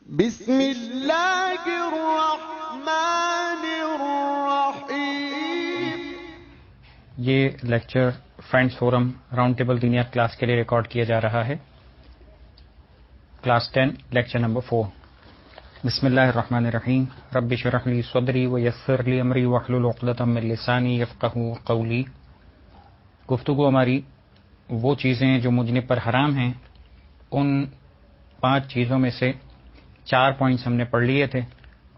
بسم اللہ الرحمن الرحیم۔ یہ lecture friends forum round table دینیات کلاس کے لیے ریکارڈ کیا جا رہا ہے۔ Class 10 lecture number 4۔ بسم اللہ الرحمن الرحیم۔ رب اشرح لی صدری ویسر لی امری واحلل عقدۃ من لسانی یفقہوا قولی۔ گفتگو ہماری وہ چیزیں جو مجنب پر حرام ہیں، ان 5 چیزوں میں سے 4 پوائنٹس ہم نے پڑھ لیے تھے،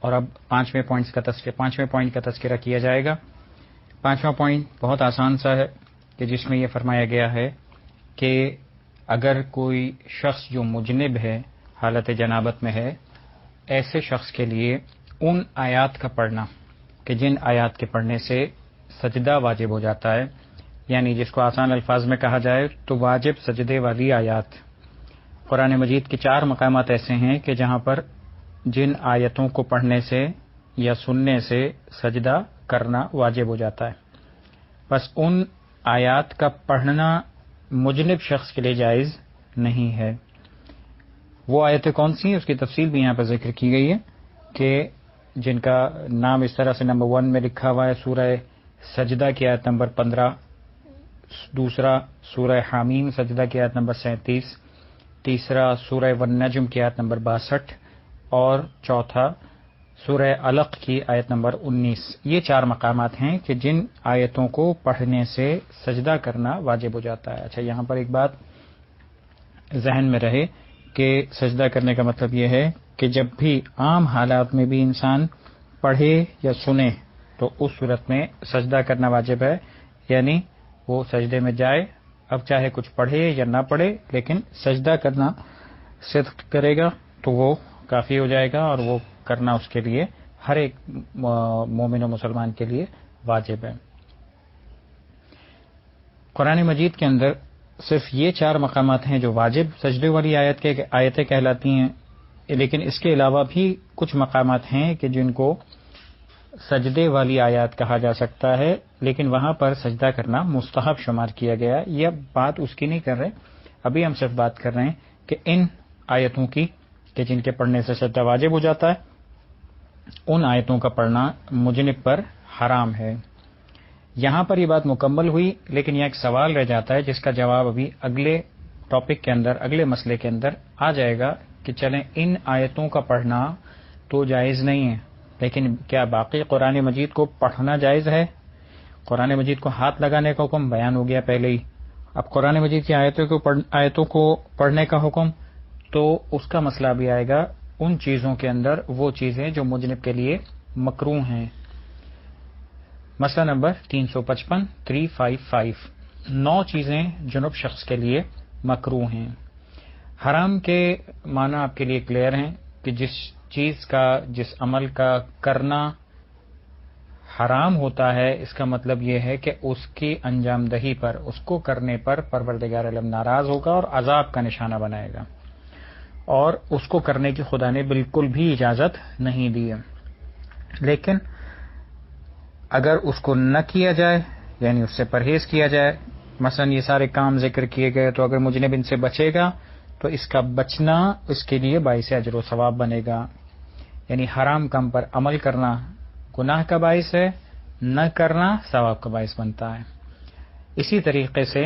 اور اب 5ویں پوائنٹ کا تذکرہ کیا جائے گا۔ 5واں پوائنٹ بہت آسان سا ہے کہ جس میں یہ فرمایا گیا ہے کہ اگر کوئی شخص جو مجنب ہے، حالت جنابت میں ہے، ایسے شخص کے لیے ان آیات کا پڑھنا کہ جن آیات کے پڑھنے سے سجدہ واجب ہو جاتا ہے، یعنی جس کو آسان الفاظ میں کہا جائے تو واجب سجدے والی آیات۔ قرآن مجید کے 4 مقامات ایسے ہیں کہ جہاں پر جن آیتوں کو پڑھنے سے یا سننے سے سجدہ کرنا واجب ہو جاتا ہے، بس ان آیات کا پڑھنا مجنب شخص کے لیے جائز نہیں ہے۔ وہ آیتیں کون سی ہیں اس کی تفصیل بھی یہاں پر ذکر کی گئی ہے کہ جن کا نام اس طرح سے نمبر 1 میں لکھا ہوا ہے، سورہ سجدہ کی آیت نمبر 15، دوسرا سورہ حامیم سجدہ کی آیت نمبر 37، تیسرا سورہ والنجم کی آیت نمبر 62، اور چوتھا سورہ علق کی آیت نمبر 19۔ یہ 4 مقامات ہیں کہ جن آیتوں کو پڑھنے سے سجدہ کرنا واجب ہو جاتا ہے۔ اچھا، یہاں پر ایک بات ذہن میں رہے کہ سجدہ کرنے کا مطلب یہ ہے کہ جب بھی عام حالات میں بھی انسان پڑھے یا سنے تو اس صورت میں سجدہ کرنا واجب ہے، یعنی وہ سجدے میں جائے، اب چاہے کچھ پڑھے یا نہ پڑھے، لیکن سجدہ کرنا صدق کرے گا تو وہ کافی ہو جائے گا، اور وہ کرنا اس کے لیے ہر ایک مومن و مسلمان کے لیے واجب ہے۔ قرآن مجید کے اندر صرف یہ 4 مقامات ہیں جو واجب سجدے والی آیتیں کہلاتی ہیں، لیکن اس کے علاوہ بھی کچھ مقامات ہیں کہ جن کو سجدے والی آیات کہا جا سکتا ہے، لیکن وہاں پر سجدہ کرنا مستحب شمار کیا گیا ہے۔ یہ بات اس کی نہیں کر رہے، ابھی ہم صرف بات کر رہے ہیں کہ ان آیتوں کی کہ جن کے پڑھنے سے سجدہ واجب ہو جاتا ہے، ان آیتوں کا پڑھنا مجنب پر حرام ہے۔ یہاں پر یہ بات مکمل ہوئی، لیکن یہ ایک سوال رہ جاتا ہے جس کا جواب ابھی اگلے ٹاپک کے اندر، اگلے مسئلے کے اندر آ جائے گا کہ چلیں ان آیتوں کا پڑھنا تو جائز نہیں ہے، لیکن کیا باقی قرآن مجید کو پڑھنا جائز ہے؟ قرآن مجید کو ہاتھ لگانے کا حکم بیان ہو گیا پہلے ہی، اب قرآن مجید کی آیتوں کو پڑھنے کا حکم، تو اس کا مسئلہ بھی آئے گا ان چیزوں کے اندر وہ چیزیں جو مجنب کے لیے مکروہ ہیں۔ مسئلہ نمبر 355 9 چیزیں جنب شخص کے لیے مکروہ ہیں۔ حرام کے معنی آپ کے لیے کلیئر ہیں کہ جس چیز کا، جس عمل کا کرنا حرام ہوتا ہے، اس کا مطلب یہ ہے کہ اس کی انجام دہی پر، اس کو کرنے پر پروردگار عالم ناراض ہوگا اور عذاب کا نشانہ بنائے گا، اور اس کو کرنے کی خدا نے بالکل بھی اجازت نہیں دی ہے۔ لیکن اگر اس کو نہ کیا جائے، یعنی اس سے پرہیز کیا جائے، مثلا یہ سارے کام ذکر کیے گئے، تو اگر مجنب ان سے بچے گا تو اس کا بچنا اس کے لیے باعث اجر و ثواب بنے گا۔ یعنی حرام کام پر عمل کرنا گناہ کا باعث ہے، نہ کرنا ثواب کا باعث بنتا ہے۔ اسی طریقے سے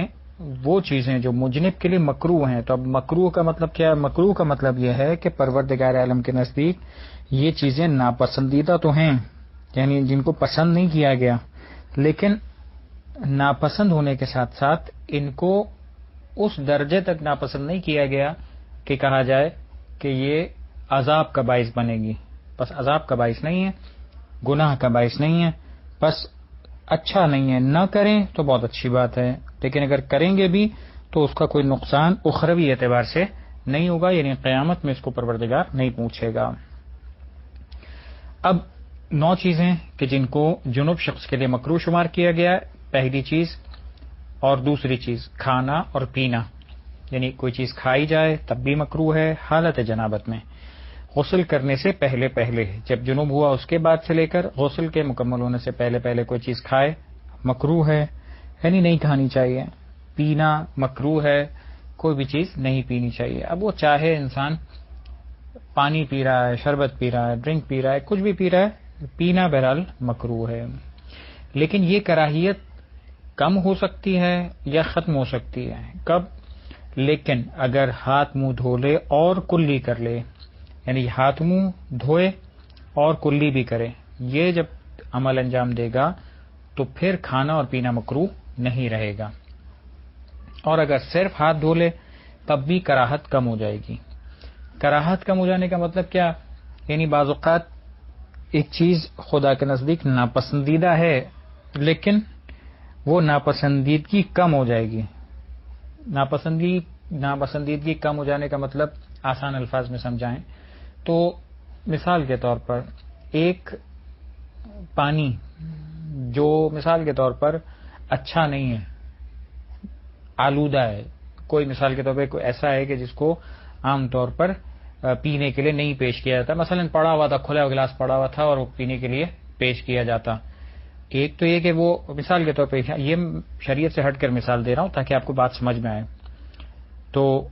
وہ چیزیں جو مجنب کے لیے مکروہ ہیں، تو اب مکروہ کا مطلب کیا ہے؟ مکروہ کا مطلب یہ ہے کہ پروردگار عالم کے نزدیک یہ چیزیں ناپسندیدہ تو ہیں، یعنی جن کو پسند نہیں کیا گیا، لیکن ناپسند ہونے کے ساتھ ساتھ ان کو اس درجے تک ناپسند نہیں کیا گیا کہ کہا جائے کہ یہ عذاب کا باعث بنے گی، بس عذاب کا باعث نہیں ہے، گناہ کا باعث نہیں ہے، بس اچھا نہیں ہے، نہ کریں تو بہت اچھی بات ہے، لیکن اگر کریں گے بھی تو اس کا کوئی نقصان اخروی اعتبار سے نہیں ہوگا، یعنی قیامت میں اس کو پروردگار نہیں پوچھے گا۔ اب 9 چیزیں کہ جن کو جنب شخص کے لیے مکروہ شمار کیا گیا ہے۔ پہلی چیز اور دوسری چیز کھانا اور پینا، یعنی کوئی چیز کھائی جائے تب بھی مکروہ ہے، حالت جنابت میں، غسل کرنے سے پہلے جب جنوب ہوا اس کے بعد سے لے کر غسل کے مکمل ہونے سے پہلے کوئی چیز کھائے مکروہ ہے، یعنی نہیں کھانی چاہیے۔ پینا مکروہ ہے، کوئی بھی چیز نہیں پینی چاہیے۔ اب وہ چاہے انسان پانی پی رہا ہے، شربت پی رہا ہے، ڈرنک پی رہا ہے، کچھ بھی پی رہا ہے، پینا بہرحال مکروہ ہے. لیکن یہ کراہیت کم ہو سکتی ہے یا ختم ہو سکتی ہے. کب؟ لیکن اگر ہاتھ منہ دھو لے اور کلی کر لے، یعنی ہاتھ منہ دھوئے اور کلی بھی کرے، یہ جب عمل انجام دے گا تو پھر کھانا اور پینا مکروہ نہیں رہے گا. اور اگر صرف ہاتھ دھو لے تب بھی کراہت کم ہو جائے گی. کراہت کم ہو جانے کا مطلب کیا؟ یعنی بعض اوقات ایک چیز خدا کے نزدیک ناپسندیدہ ہے لیکن وہ ناپسندیدگی کم ہو جائے گی. ناپسندیدگی کم ہو جانے کا مطلب آسان الفاظ میں سمجھائیں تو مثال کے طور پر ایک پانی جو مثال کے طور پر اچھا نہیں ہے، آلودہ ہے، کوئی مثال کے طور پر کوئی ایسا ہے کہ جس کو عام طور پر پینے کے لیے نہیں پیش کیا جاتا، مثلا پڑا ہوا تھا، کھلا ہوا گلاس پڑا ہوا تھا اور وہ پینے کے لیے پیش کیا جاتا. ایک تو یہ کہ وہ مثال کے طور پہ یہ شریعت سے ہٹ کر مثال دے رہا ہوں تاکہ آپ کو بات سمجھ میں آئے. تو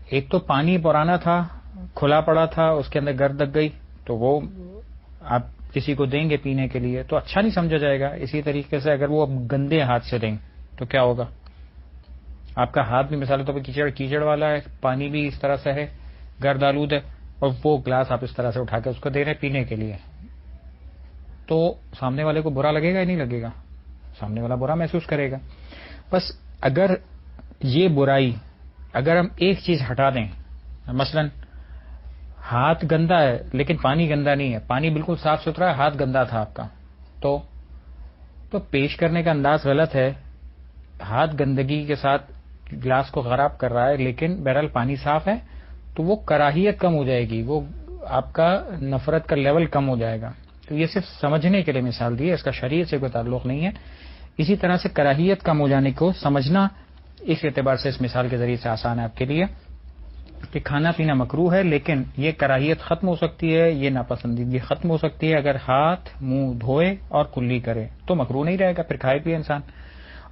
ایک تو پانی پرانا تھا، کھلا پڑا تھا، اس کے اندر گرد لگ گئی تو وہ آپ کسی کو دیں گے پینے کے لیے تو اچھا نہیں سمجھا جائے گا. اسی طریقے سے اگر وہ گندے ہاتھ سے دیں تو کیا ہوگا؟ آپ کا ہاتھ بھی مثال کے طور پہ کیچڑ والا ہے، پانی بھی اس طرح سے ہے، گرد آلود ہے، اور وہ گلاس آپ اس طرح سے اٹھا کے اس کو دے رہے ہیں پینے کے لیے، تو سامنے والے کو برا لگے گا یا نہیں لگے گا؟ سامنے والا برا محسوس کرے گا. بس اگر یہ برائی اگر ہم ایک چیز ہٹا دیں، مثلا ہاتھ گندا ہے لیکن پانی گندا نہیں ہے، پانی بالکل صاف ستھرا ہے، ہاتھ گندا تھا آپ کا، تو پیش کرنے کا انداز غلط ہے. ہاتھ گندگی کے ساتھ گلاس کو خراب کر رہا ہے لیکن بہرحال پانی صاف ہے تو وہ کراہیت کم ہو جائے گی، وہ آپ کا نفرت کا لیول کم ہو جائے گا. تو یہ صرف سمجھنے کے لیے مثال دی ہے، اس کا شریعت سے کوئی تعلق نہیں ہے. اسی طرح سے کراہیت کم ہو جانے کو سمجھنا اس اعتبار سے اس مثال کے ذریعے سے آسان ہے آپ کے لیے کہ کھانا پینا مکروہ ہے لیکن یہ کراہیت ختم ہو سکتی ہے، یہ ناپسندیدگی ختم ہو سکتی ہے اگر ہاتھ منہ دھوئے اور کلی کرے تو مکروہ نہیں رہے گا، پھر کھائے پیے انسان.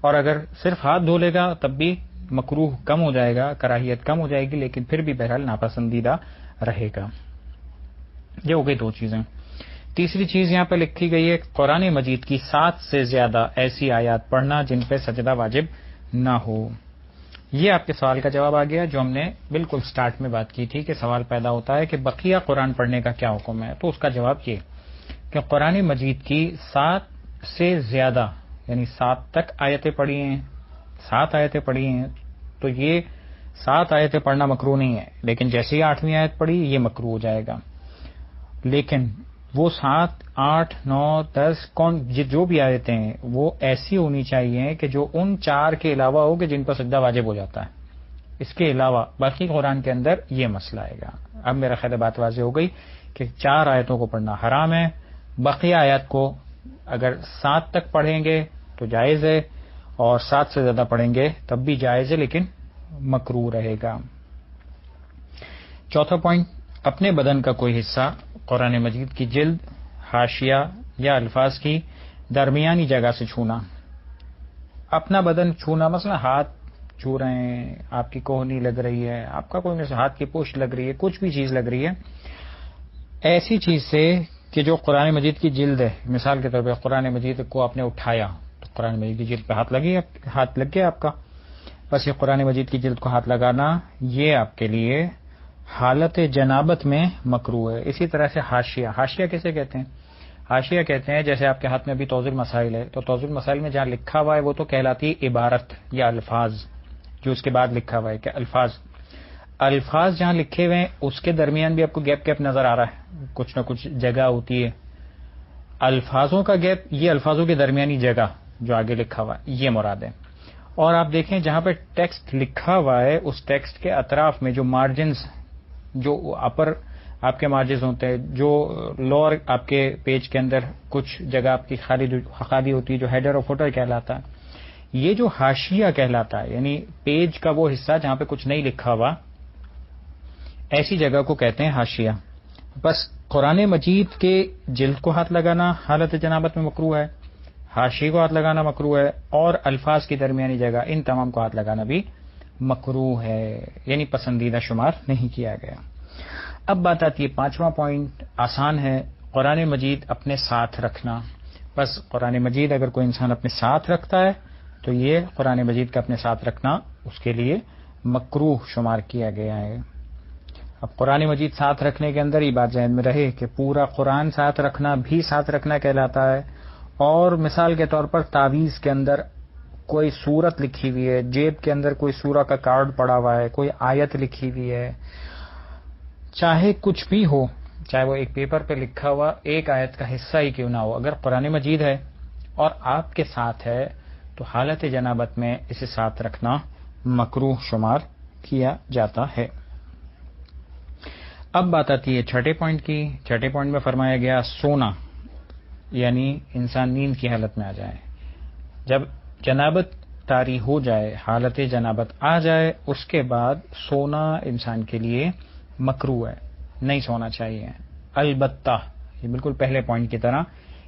اور اگر صرف ہاتھ دھو لے گا تب بھی مکروہ کم ہو جائے گا، کراہیت کم ہو جائے گی لیکن پھر بھی بہرحال ناپسندیدہ رہے گا. یہ ہو گئی دو چیزیں. تیسری چیز یہاں پہ لکھی گئی ہے قرآن مجید کی 7 سے زیادہ ایسی آیات پڑھنا جن پہ سجدہ واجب نہ ہو. یہ آپ کے سوال کا جواب آ گیا جو ہم نے بالکل سٹارٹ میں بات کی تھی کہ سوال پیدا ہوتا ہے کہ بقیہ قرآن پڑھنے کا کیا حکم ہے. تو اس کا جواب یہ کہ قرآن مجید کی 7 سے زیادہ یعنی 7 تک آیتیں پڑھی ہیں، 7 آیتیں پڑھی ہیں تو یہ 7 آیتیں پڑھنا مکروہ نہیں ہے، لیکن جیسے ہی 8ویں آیت پڑھی یہ مکروہ ہو جائے گا. لیکن وہ 7، 8، 9، 10 جو بھی آیتیں ہیں وہ ایسی ہونی چاہیے کہ جو ان 4 کے علاوہ ہو کہ جن پر سجدہ واجب ہو جاتا ہے. اس کے علاوہ باقی قرآن کے اندر یہ مسئلہ آئے گا. اب میرا خیال بات واضح ہو گئی کہ 4 آیتوں کو پڑھنا حرام ہے، بقیہ آیات کو اگر 7 تک پڑھیں گے تو جائز ہے اور 7 سے زیادہ پڑھیں گے تب بھی جائز ہے لیکن مکروہ رہے گا. چوتھا پوائنٹ، اپنے بدن کا کوئی حصہ قرآن مجید کی جلد، حاشیہ یا الفاظ کی درمیانی جگہ سے چھونا. اپنا بدن چھونا، مثلا ہاتھ چھو رہے ہیں، آپ کی کوہنی لگ رہی ہے، آپ کا کوئی مثلا ہاتھ کی پوچھ لگ رہی ہے، کچھ بھی چیز لگ رہی ہے ایسی چیز سے کہ جو قرآن مجید کی جلد ہے. مثال کے طور پہ قرآن مجید کو آپ نے اٹھایا تو قرآن مجید کی جلد پہ ہاتھ لگ گیا آپ کا. بس یہ قرآن مجید کی جلد کو ہاتھ لگانا یہ آپ کے لیے حالت جنابت میں مکروہ ہے. اسی طرح سے حاشیہ کیسے کہتے ہیں؟ حاشیہ کہتے ہیں جیسے آپ کے ہاتھ میں ابھی توضیح المسائل ہے تو توضیح المسائل میں جہاں لکھا ہوا ہے وہ تو کہلاتی ہے عبارت یا الفاظ، جو اس کے بعد لکھا ہوا ہے کہ الفاظ جہاں لکھے ہوئے ہیں اس کے درمیان بھی آپ کو گیپ نظر آ رہا ہے، کچھ نہ کچھ جگہ ہوتی ہے. الفاظوں کا گیپ یہ الفاظوں کی درمیانی جگہ جو آگے لکھا ہوا ہے یہ مراد ہے. اور آپ دیکھیں جہاں پہ ٹیکسٹ لکھا ہوا ہے اس ٹیکسٹ کے اطراف میں جو مارجنز، جو اپر آپ کے مارجنز ہوتے ہیں، جو لوور آپ کے پیج کے اندر کچھ جگہ آپ کی خالی ہوتی ہے جو ہیڈر اور فوٹر کہلاتا ہے، یہ جو حاشیہ کہلاتا ہے یعنی پیج کا وہ حصہ جہاں پہ کچھ نہیں لکھا ہوا، ایسی جگہ کو کہتے ہیں حاشیہ. بس قرآن مجید کے جلد کو ہاتھ لگانا حالت جنابت میں مکروہ ہے، حاشیے کو ہاتھ لگانا مکروہ ہے، اور الفاظ کی درمیانی جگہ ان تمام کو ہاتھ لگانا بھی مکروہ ہے، یعنی پسندیدہ شمار نہیں کیا گیا. اب بات آتی ہے پانچواں پوائنٹ، آسان ہے، قرآن مجید اپنے ساتھ رکھنا. بس قرآن مجید اگر کوئی انسان اپنے ساتھ رکھتا ہے تو یہ قرآن مجید کا اپنے ساتھ رکھنا اس کے لیے مکروہ شمار کیا گیا ہے. اب قرآن مجید ساتھ رکھنے کے اندر یہ بات ذہن میں رہے کہ پورا قرآن ساتھ رکھنا بھی ساتھ رکھنا کہلاتا ہے. اور مثال کے طور پر تعویذ کے اندر کوئی سورت لکھی ہوئی ہے، جیب کے اندر کوئی سورہ کا کارڈ پڑا ہوا ہے، کوئی آیت لکھی ہوئی ہے، چاہے کچھ بھی ہو، چاہے وہ ایک پیپر پہ لکھا ہوا ایک آیت کا حصہ ہی کیوں نہ ہو، اگر قرآن مجید ہے اور آپ کے ساتھ ہے تو حالت جنابت میں اسے ساتھ رکھنا مکروہ شمار کیا جاتا ہے. اب بات آتی ہے چھٹے پوائنٹ کی. چھٹے پوائنٹ میں فرمایا گیا سونا، یعنی انسان نیند کی حالت میں آ جائے. جب جنابت طاری ہو جائے، حالت جنابت آ جائے، اس کے بعد سونا انسان کے لیے مکروہ ہے، نہیں سونا چاہیے. البتہ یہ بالکل پہلے پوائنٹ کی طرح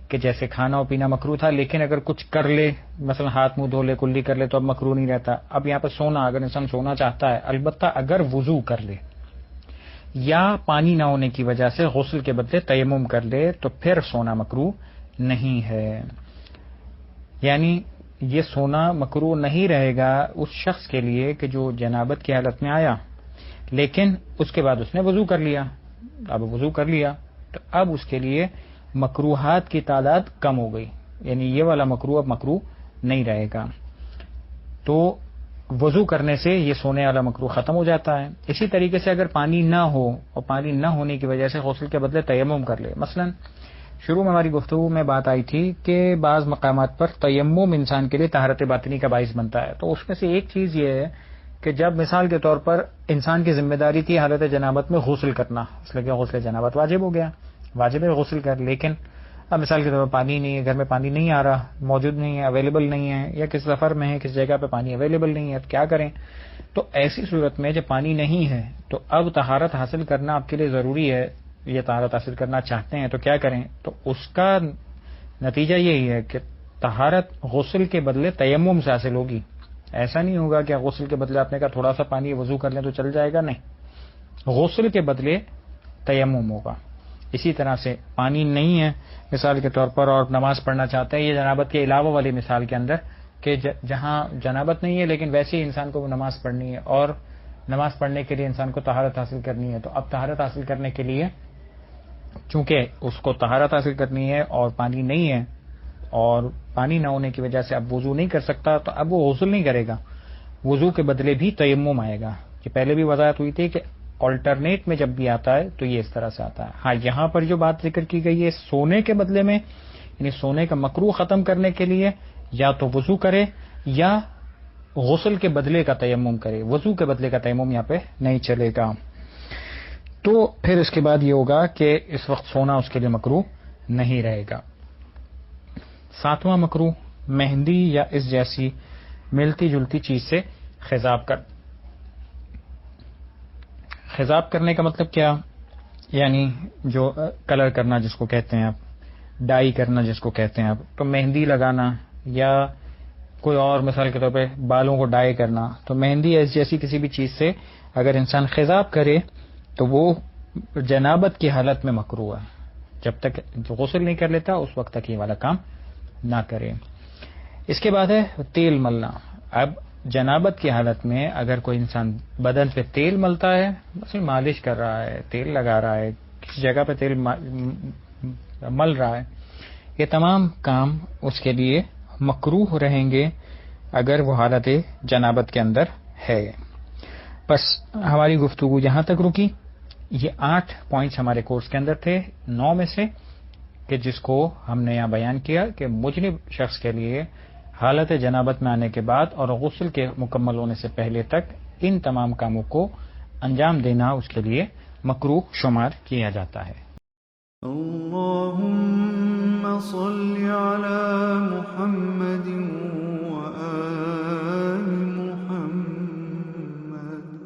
کہ جیسے کھانا اور پینا مکروہ تھا، لیکن اگر کچھ کر لے، مثلا ہاتھ منہ دھو لے، کلی کر لے، تو اب مکروہ نہیں رہتا. اب یہاں پہ سونا، اگر انسان سونا چاہتا ہے، البتہ اگر وضو کر لے یا پانی نہ ہونے کی وجہ سے غسل کے بدلے تیمم کر لے تو پھر سونا مکروہ نہیں ہے. یعنی یہ سونا مکروہ نہیں رہے گا اس شخص کے لیے کہ جو جنابت کی حالت میں آیا لیکن اس کے بعد اس نے وضو کر لیا. اب وضو کر لیا تو اب اس کے لیے مکروہات کی تعداد کم ہو گئی، یعنی یہ والا مکروہ اب مکروہ نہیں رہے گا. تو وضو کرنے سے یہ سونے والا مکروہ ختم ہو جاتا ہے. اسی طریقے سے اگر پانی نہ ہو اور پانی نہ ہونے کی وجہ سے غسل کے بدلے تیمم کر لے، مثلا شروع میں ہماری گفتگو میں بات آئی تھی کہ بعض مقامات پر تیمم انسان کے لیے طہارت باطنی کا باعث بنتا ہے. تو اس میں سے ایک چیز یہ ہے کہ جب مثال کے طور پر انسان کی ذمہ داری تھی حالت جنابت میں غسل کرنا، اس لیے کہ غسل جنابت واجب ہو گیا، واجب ہے غسل کر، لیکن اب مثال کے طور پر پانی نہیں ہے، گھر میں پانی نہیں آ رہا، موجود نہیں ہے، اویلیبل نہیں ہے، یا کس سفر میں ہے، کس جگہ پہ پانی اویلیبل نہیں ہے، تو کیا کریں؟ تو ایسی صورت میں جب پانی نہیں ہے تو اب طہارت حاصل کرنا آپ کے لیے ضروری ہے، یہ طہارت حاصل کرنا چاہتے ہیں تو کیا کریں؟ تو اس کا نتیجہ یہی ہے کہ طہارت غسل کے بدلے تیمم سے حاصل ہوگی. ایسا نہیں ہوگا کہ غسل کے بدلے آپ نے کہا تھوڑا سا پانی وضو کر لیں تو چل جائے گا، نہیں، غسل کے بدلے تیمم ہوگا. اسی طرح سے پانی نہیں ہے مثال کے طور پر اور نماز پڑھنا چاہتے ہیں، یہ جنابت کے علاوہ والی مثال کے اندر کہ جہاں جنابت نہیں ہے لیکن ویسے ہی انسان کو نماز پڑھنی ہے اور نماز پڑھنے کے لیے انسان کو طہارت حاصل کرنی ہے. تو اب طہارت حاصل کرنے کے لیے چونکہ اس کو طہارت حاصل کرنی ہے اور پانی نہیں ہے اور پانی نہ ہونے کی وجہ سے اب وضو نہیں کر سکتا، تو اب وہ غسل نہیں کرے گا، وضو کے بدلے بھی تیمم آئے گا. کہ پہلے بھی وضاحت ہوئی تھی کہ آلٹرنیٹ میں جب بھی آتا ہے تو یہ اس طرح سے آتا ہے. ہاں یہاں پر جو بات ذکر کی گئی ہے سونے کے بدلے میں، یعنی سونے کا مکروہ ختم کرنے کے لیے یا تو وضو کرے یا غسل کے بدلے کا تیمم کرے، وضو کے بدلے کا تیمم یہاں پہ نہیں چلے گا. تو پھر اس کے بعد یہ ہوگا کہ اس وقت سونا اس کے لیے مکروہ نہیں رہے گا. ساتواں مکروہ مہندی یا اس جیسی ملتی جلتی چیز سے خضاب کرنے کا مطلب کیا؟ یعنی جو کلر کرنا جس کو کہتے ہیں آپ، ڈائی کرنا جس کو کہتے ہیں آپ، تو مہندی لگانا یا کوئی اور مثال کے طور پہ بالوں کو ڈائی کرنا، تو مہندی یا اس جیسی کسی بھی چیز سے اگر انسان خضاب کرے تو وہ جنابت کی حالت میں مکروہ ہے. جب تک غسل نہیں کر لیتا اس وقت تک یہ والا کام نہ کرے. اس کے بعد ہے تیل ملنا. اب جنابت کی حالت میں اگر کوئی انسان بدن پہ تیل ملتا ہے، مثلا مالش کر رہا ہے، تیل لگا رہا ہے، کسی جگہ پہ تیل مل رہا ہے، یہ تمام کام اس کے لیے مکروہ رہیں گے اگر وہ حالت جنابت کے اندر ہے. بس ہماری گفتگو یہاں تک رکی. یہ 8 پوائنٹس ہمارے کورس کے اندر تھے 9 میں سے، کہ جس کو ہم نے یہاں بیان کیا کہ مجنب شخص کے لیے حالت جنابت میں آنے کے بعد اور غسل کے مکمل ہونے سے پہلے تک ان تمام کاموں کو انجام دینا اس کے لیے مکروہ شمار کیا جاتا ہے. اللہم صل علی محمد